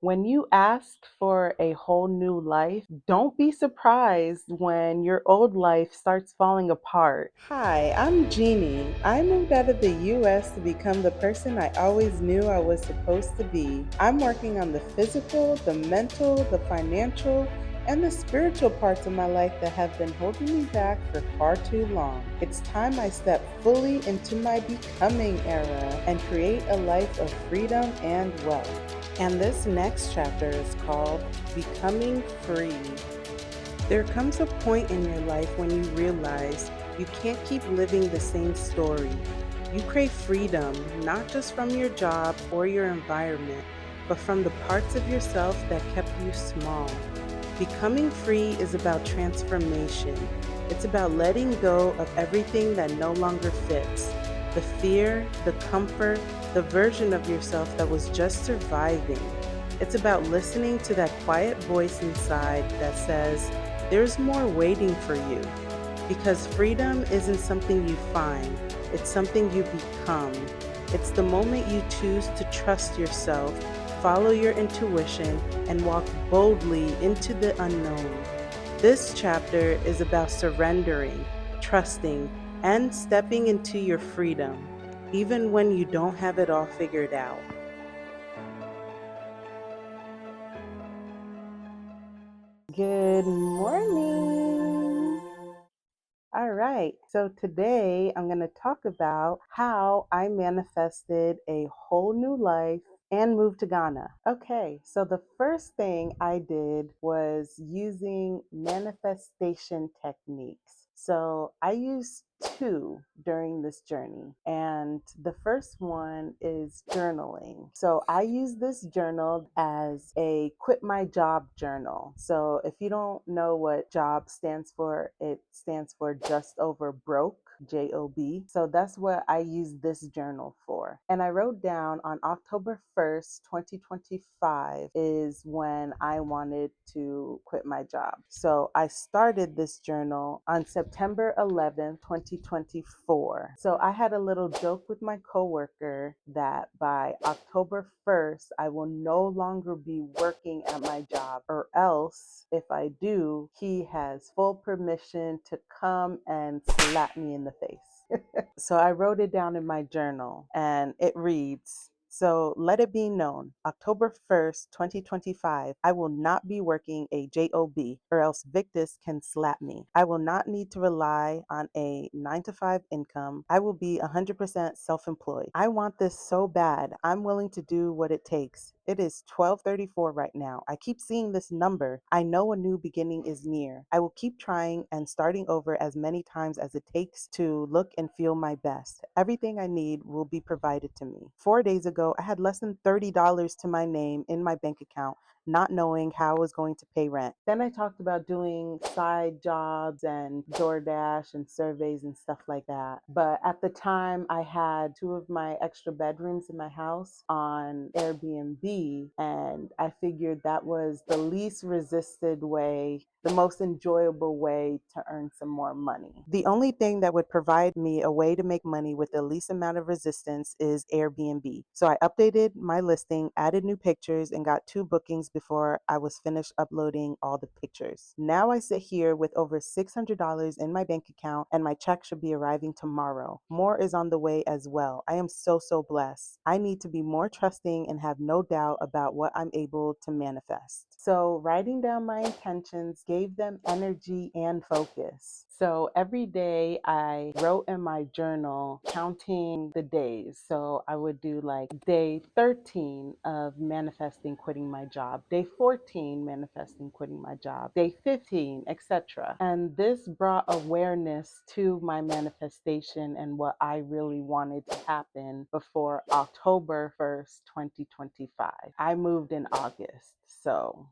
When you ask for a whole new life, don't be surprised when your old life starts falling apart. Hi, I'm Jeannie. I moved out of the US to become the person I always knew I was supposed to be. I'm working on the physical, the mental, the financial, and the spiritual parts of my life that have been holding me back for far too long. It's time I step fully into my becoming era and create a life of freedom and wealth. And this next chapter is called Becoming Free. There comes a point in your life when you realize you can't keep living the same story. You crave freedom, not just from your job or your environment, but from the parts of yourself that kept you small. Becoming free is about transformation. It's about letting go of everything that no longer fits. The fear, the comfort, the version of yourself that was just surviving. It's about listening to that quiet voice inside that says, there's more waiting for you. Because freedom isn't something you find, it's something you become. It's the moment you choose to trust yourself, follow your intuition, and walk boldly into the unknown. This chapter is about surrendering, trusting, and stepping into your freedom, even when you don't have it all figured out. Good morning. All right, so today I'm going to talk about how I manifested a whole new life and moved to Ghana. Okay, so the first thing I did was using manifestation techniques. So I used two during this journey, and the first one is journaling. So I use this journal as a quit my job journal. So if you don't know what job stands for, it stands for just over broke. JOB. So that's what I use this journal for. And I wrote down on October 1st, 2025 is when I wanted to quit my job. So I started this journal on September 11th, 2024. So I had a little joke with my coworker that by October 1st, I will no longer be working at my job, or else if I do, he has full permission to come and slap me in the face. So I wrote it down in my journal and it reads, so let it be known, October 1st, 2025, I will not be working a job, or else Victus can slap me. I will not need to rely on a 9 to 5 income. I will be 100% self-employed. I want this so bad. I'm willing to do what it takes. It is 12:34 right now. I keep seeing this number. I know a new beginning is near. I will keep trying and starting over as many times as it takes to look and feel my best. Everything I need will be provided to me. 4 days ago, I had less than $30 to my name in my bank account, not knowing how I was going to pay rent. Then I talked about doing side jobs and DoorDash and surveys and stuff like that. But at the time, I had two of my extra bedrooms in my house on Airbnb, and I figured that was the least resisted way, the most enjoyable way to earn some more money. The only thing that would provide me a way to make money with the least amount of resistance is Airbnb. So I updated my listing, added new pictures, and got 2 bookings before I was finished uploading all the pictures. Now I sit here with over $600 in my bank account, and my check should be arriving tomorrow. More is on the way as well. I am so blessed. I need to be more trusting and have no doubt about what I'm able to manifest. So writing down my intentions gave them energy and focus. So every day I wrote in my journal counting the days. So I would do like day 13 of manifesting quitting my job, day 14 manifesting quitting my job, day 15, etc. And this brought awareness to my manifestation and what I really wanted to happen before October 1st, 2025. I moved in August. So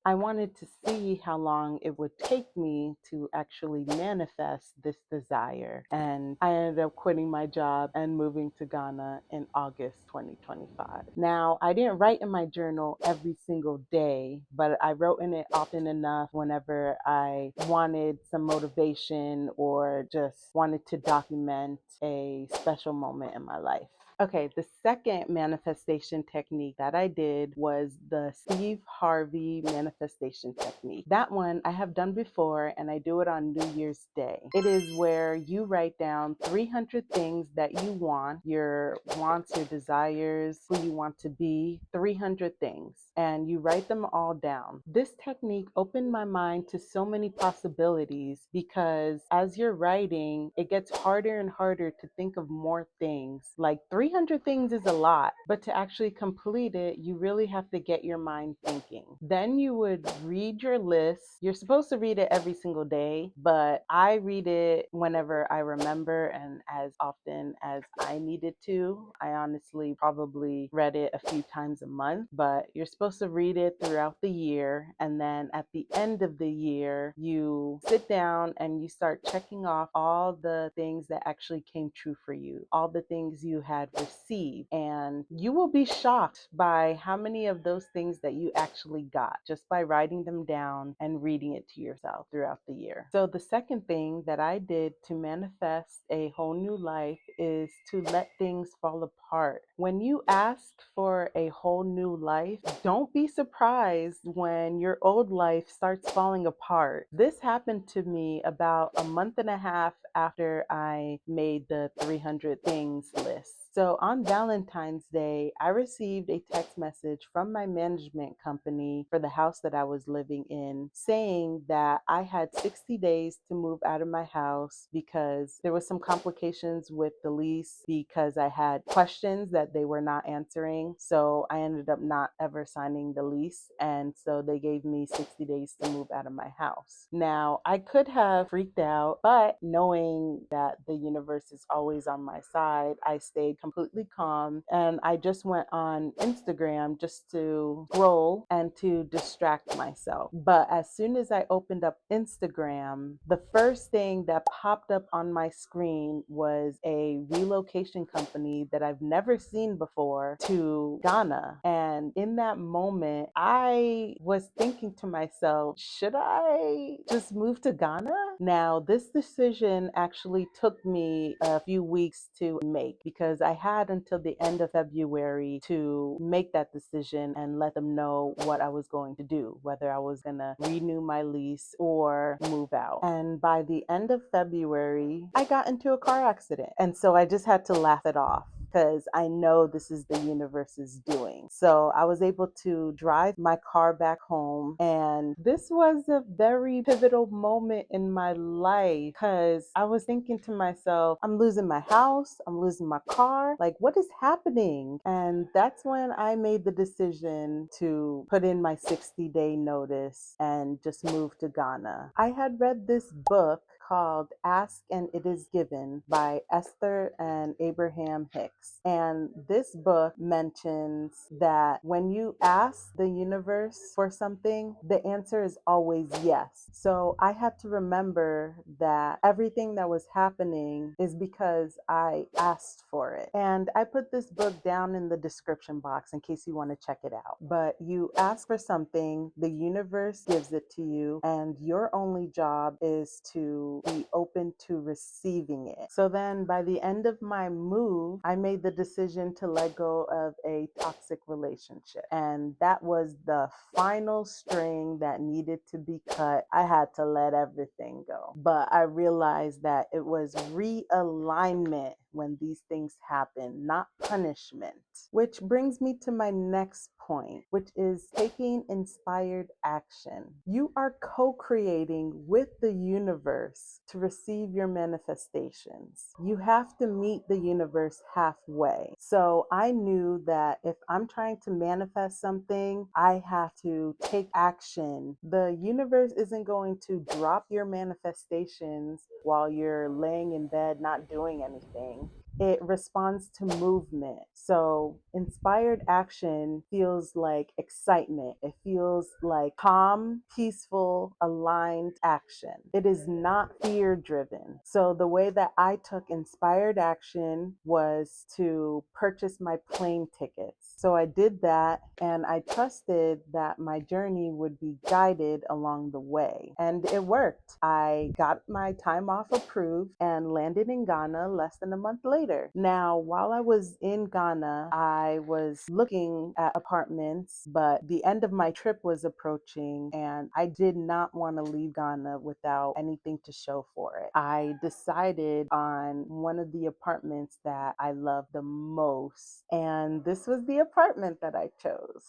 I wanted to see how long it would take me to actually manifest this desire. And I ended up quitting my job and moving to Ghana in August 2025. Now, I didn't write in my journal every single day, but I wrote in it often enough whenever I wanted some motivation or just wanted to document a special moment in my life. Okay, the second manifestation technique that I did was the Steve Harvey manifestation technique. That one I have done before and I do it on New Year's Day. It is where you write down 300 things that you want, your wants, your desires, who you want to be, 300 things, and you write them all down. This technique opened my mind to so many possibilities because as you're writing, it gets harder and harder to think of more things. Like 300 things is a lot, but to actually complete it, you really have to get your mind thinking. Then you would read your list. You're supposed to read it every single day, but I read it whenever I remember and as often as I needed to. I honestly probably read it a few times a month, but you're supposed to read it throughout the year. And then at the end of the year, you sit down and you start checking off all the things that actually came true for you, all the things you had received. And you will be shocked by how many of those things that you actually got just by writing them down and reading it to yourself throughout the year. So the second thing that I did to manifest a whole new life is to let things fall apart. When you ask for a whole new life, don't be surprised when your old life starts falling apart. This happened to me about a month and a half after I made the 300 things list. So on Valentine's Day, I received a text message from my management company for the house that I was living in saying that I had 60 days to move out of my house because there was some complications with the lease because I had questions that they were not answering. So I ended up not ever signing the lease. And so they gave me 60 days to move out of my house. Now, I could have freaked out, but knowing that the universe is always on my side, I stayed completely calm and I just went on Instagram just to scroll and to distract myself. But as soon as I opened up Instagram, the first thing that popped up on my screen was a relocation company that I've never seen before to Ghana. And in that moment, I was thinking to myself, should I just move to Ghana? Now, this decision actually took me a few weeks to make because I had until the end of February to make that decision and let them know what I was going to do, whether I was going to renew my lease or move out. And by the end of February, I got into a car accident. And so I just had to laugh it off because I know this is the universe's doing. So I was able to drive my car back home. And this was a very pivotal moment in my life because I was thinking to myself, I'm losing my house, I'm losing my car. Like, what is happening? And that's when I made the decision to put in my 60-day notice and just move to Ghana. I had read this book called Ask and It Is Given by Esther and Abraham Hicks. And this book mentions that when you ask the universe for something, the answer is always yes. So I had to remember that everything that was happening is because I asked for it. And I put this book down in the description box in case you want to check it out. But you ask for something, the universe gives it to you, and your only job is to be open to receiving it. So then by the end of my move, I made the decision to let go of a toxic relationship. And that was the final string that needed to be cut. I had to let everything go. But I realized that it was realignment when these things happen, not punishment. Which brings me to my next point, which is taking inspired action. You are co-creating with the universe to receive your manifestations. You have to meet the universe halfway. So I knew that if I'm trying to manifest something, I have to take action. The universe isn't going to drop your manifestations while you're laying in bed not doing anything. It responds to movement. So inspired action feels like excitement. It feels like calm, peaceful, aligned action. It is not fear driven. So the way that I took inspired action was to purchase my plane tickets. So I did that and I trusted that my journey would be guided along the way. And it worked. I got my time off approved and landed in Ghana less than a month later. later. Now, while I was in Ghana, I was looking at apartments, but the end of my trip was approaching and I did not want to leave Ghana without anything to show for it. I decided on one of the apartments that I love the most, and this was the apartment that I chose.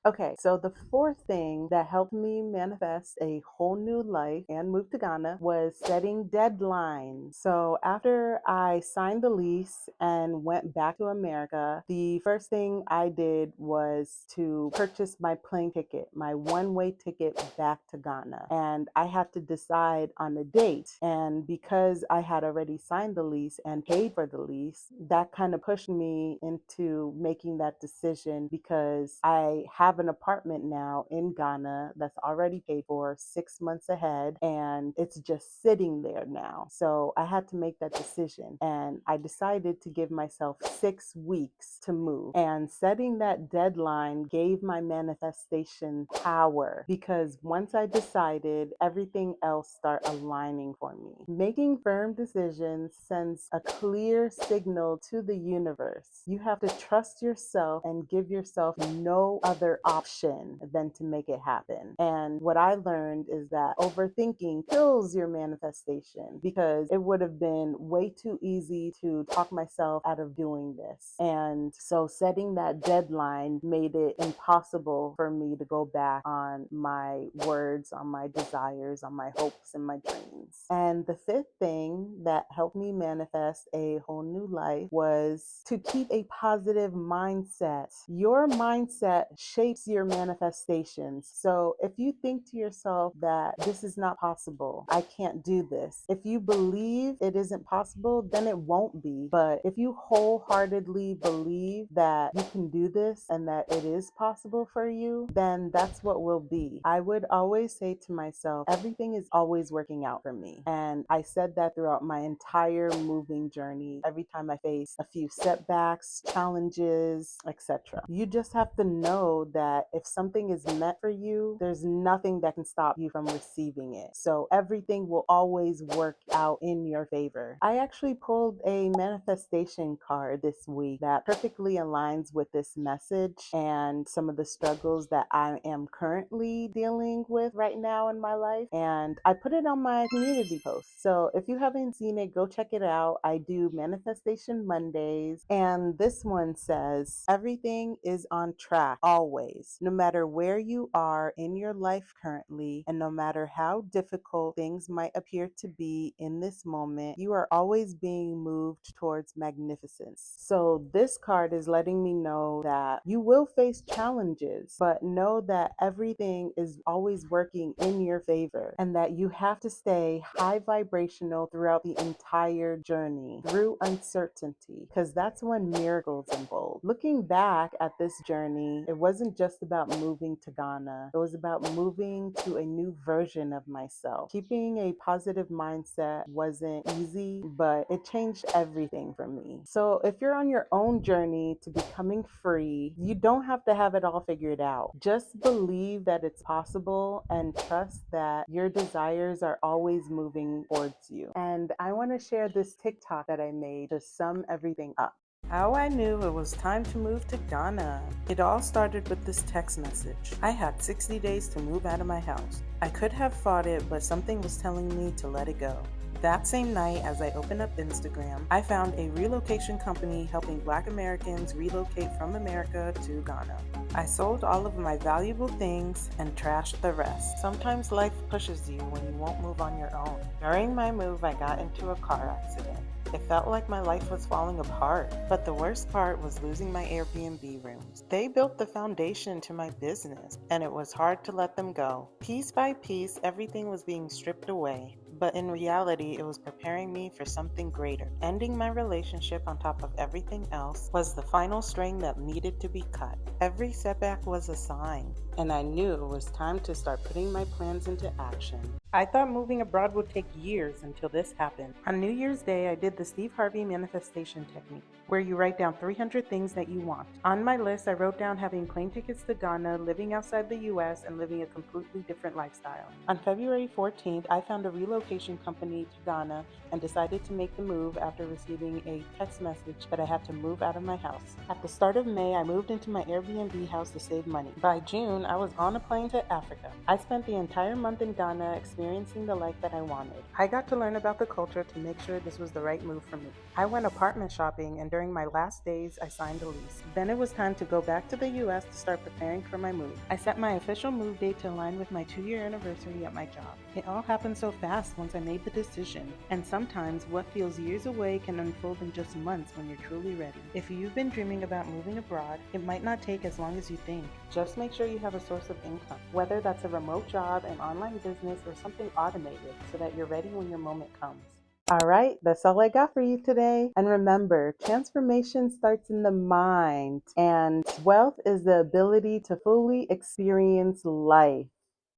Okay, so the fourth thing that helped me manifest a whole new life and move to Ghana was setting deadlines. So after I signed the lease and went back to America, the first thing I did was to purchase my plane ticket, my one-way ticket back to Ghana. And I had to decide on a date. And because I had already signed the lease and paid for the lease, that kind of pushed me into making that decision because I have an apartment now in Ghana that's already paid for 6 months ahead and it's just sitting there now. So I had to make that decision and I decided to give myself 6 weeks to move. And setting that deadline gave my manifestation power because once I decided, everything else started aligning for me. Making firm decisions sends a clear signal to the universe. You have to trust yourself and give yourself no other option than to make it happen. And what I learned is that overthinking kills your manifestation because it would have been way too easy to talk myself out of doing this. And so setting that deadline made it impossible for me to go back on my words, on my desires, on my hopes and my dreams. And the fifth thing that helped me manifest a whole new life was to keep a positive mindset. Your mindset shapes your manifestations. So if you think to yourself that this is not possible, I can't do this, if you believe it isn't possible, then it won't be. But if you wholeheartedly believe that you can do this and that it is possible for you, then that's what will be. I would always say to myself, everything is always working out for me. And I said that throughout my entire moving journey. Every time I face a few setbacks, challenges, etc. You just have to know that if something is meant for you, there's nothing that can stop you from receiving it. So everything will always work out in your favor. I actually pulled a manifestation card this week that perfectly aligns with this message and some of the struggles that I am currently dealing with right now in my life. And I put it on my community post. So if you haven't seen it, go check it out. I do Manifestation Mondays. And this one says, everything is on track always, no matter where you are in your life currently, and no matter how difficult things might appear to be in this moment, you are always being moved towards magnificence. So this card is letting me know that you will face challenges, but know that everything is always working in your favor and that you have to stay high vibrational throughout the entire journey through uncertainty, because that's when miracles unfold. Looking back at this journey, it wasn't just about moving to Ghana. It was about moving to a new version of myself. Keeping a positive mindset wasn't easy, but it changed everything for me. So if you're on your own journey to becoming free, you don't have to have it all figured out. Just believe that it's possible and trust that your desires are always moving towards you. And I want to share this TikTok that I made to sum everything up. How I knew it was time to move to Ghana. It all started with this text message. I had 60 days to move out of my house. I could have fought it, but something was telling me to let it go. That same night, as I opened up Instagram, I found a relocation company helping Black Americans relocate from America to Ghana. I sold all of my valuable things and trashed the rest. Sometimes life pushes you when you won't move on your own. During my move, I got into a car accident. It felt like my life was falling apart, but the worst part was losing my Airbnb rooms. They built the foundation to my business, and it was hard to let them go. Piece by piece, everything was being stripped away, but in reality, it was preparing me for something greater. Ending my relationship on top of everything else was the final string that needed to be cut. Every setback was a sign, and I knew it was time to start putting my plans into action. I thought moving abroad would take years until this happened. On New Year's Day, I did the Steve Harvey manifestation technique, where you write down 300 things that you want. On my list, I wrote down having plane tickets to Ghana, living outside the US, and living a completely different lifestyle. On February 14th, I found a relocation company to Ghana and decided to make the move after receiving a text message that I had to move out of my house. At the start of May, I moved into my Airbnb house to save money. By June, I was on a plane to Africa. I spent the entire month in Ghana experiencing the life that I wanted. I got to learn about the culture to make sure this was the right move for me. I went apartment shopping, and during my last days, I signed a lease. Then it was time to go back to the US to start preparing for my move. I set my official move date to align with my 2-year anniversary at my job. It all happened so fast once I made the decision, and sometimes what feels years away can unfold in just months when you're truly ready. If you've been dreaming about moving abroad, it might not take as long as you think. Just make sure you have a source of income, whether that's a remote job, an online business, or something automated, so that you're ready when your moment comes. All right, that's all I got for you today. And remember, transformation starts in the mind, and wealth is the ability to fully experience life.